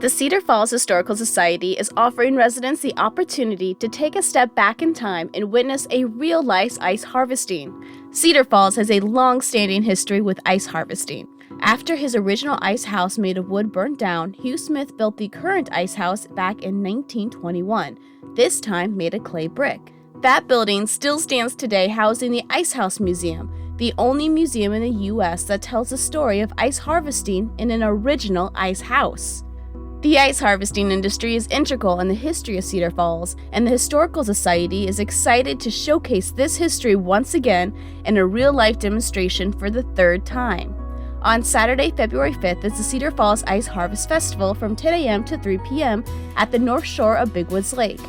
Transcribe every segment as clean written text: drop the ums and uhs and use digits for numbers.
The Cedar Falls Historical Society is offering residents the opportunity to take a step back in time and witness a real-life ice harvesting. Cedar Falls has a long-standing history with ice harvesting. After his original ice house made of wood burnt down, Hugh Smith built the current ice house back in 1921, this time made of clay brick. That building still stands today housing the Ice House Museum, the only museum in the U.S. that tells the story of ice harvesting in an original ice house. The ice harvesting industry is integral in the history of Cedar Falls, and the Historical Society is excited to showcase this history once again in a real-life demonstration for the third time. On Saturday, February 5th is the Cedar Falls Ice Harvest Festival from 10 a.m. to 3 p.m. at the north shore of Big Woods Lake.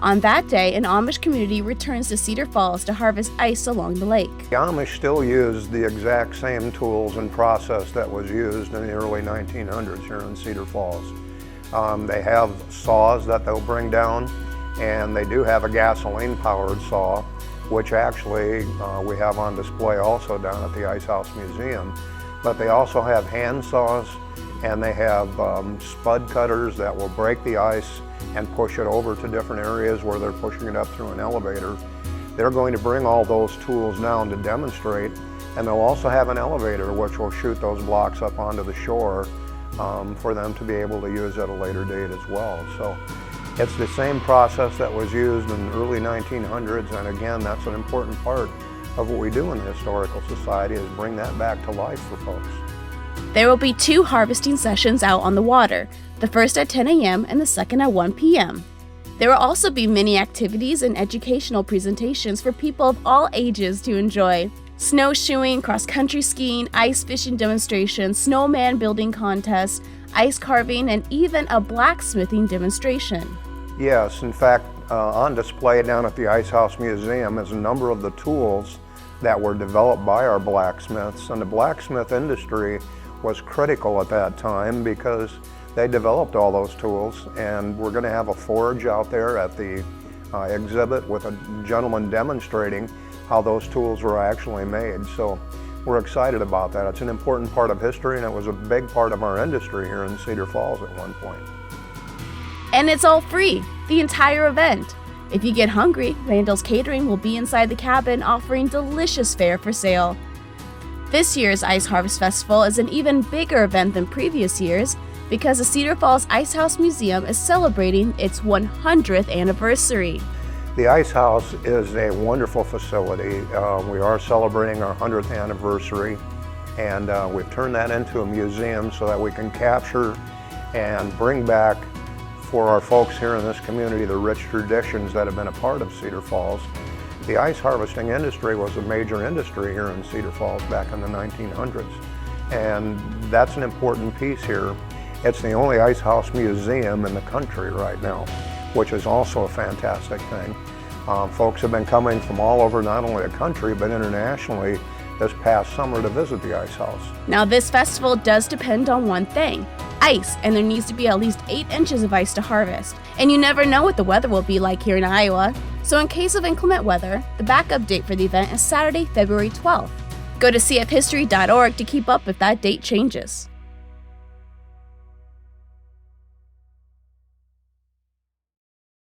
On that day, an Amish community returns to Cedar Falls to harvest ice along the lake. The Amish still use the exact same tools and process that was used in the early 1900s here in Cedar Falls. They have saws that they'll bring down, and they do have a gasoline-powered saw, which actually we have on display also down at the Ice House Museum. But they also have hand saws, and they have spud cutters that will break the ice and push it over to different areas where they're pushing it up through an elevator. They're going to bring all those tools down to demonstrate, and they'll also have an elevator which will shoot those blocks up onto the shore for them to be able to use at a later date as well. So it's the same process that was used in the early 1900s, and again, that's an important part of what we do in the Historical Society, is bring that back to life for folks. There will be 2 harvesting sessions out on the water, the first at 10 a.m. and the second at 1 p.m. There will also be many activities and educational presentations for people of all ages to enjoy. Snowshoeing, cross-country skiing, ice fishing demonstrations, snowman building contests, ice carving, and even a blacksmithing demonstration. Yes, in fact, on display down at the Ice House Museum is a number of the tools that were developed by our blacksmiths, and the blacksmith industry was critical at that time because they developed all those tools, and we're going to have a forge out there at the exhibit with a gentleman demonstrating how those tools were actually made. So we're excited about that. It's an important part of history, and it was a big part of our industry here in Cedar Falls at one point. And it's all free, the entire event. If you get hungry, Randall's Catering will be inside the cabin offering delicious fare for sale. This year's Ice Harvest Festival is an even bigger event than previous years because the Cedar Falls Ice House Museum is celebrating its 100th anniversary. The Ice House is a wonderful facility. We are celebrating our 100th anniversary, and we've turned that into a museum so that we can capture and bring back for our folks here in this community the rich traditions that have been a part of Cedar Falls. The ice harvesting industry was a major industry here in Cedar Falls back in the 1900s, and that's an important piece here. It's the only ice house museum in the country right now, which is also a fantastic thing. Folks have been coming from all over, not only the country, but internationally this past summer to visit the Ice House. Now this festival does depend on one thing, ice, and there needs to be at least 8 inches of ice to harvest. And you never know what the weather will be like here in Iowa. So in case of inclement weather, the backup date for the event is Saturday, February 12th. Go to cfhistory.org to keep up if that date changes.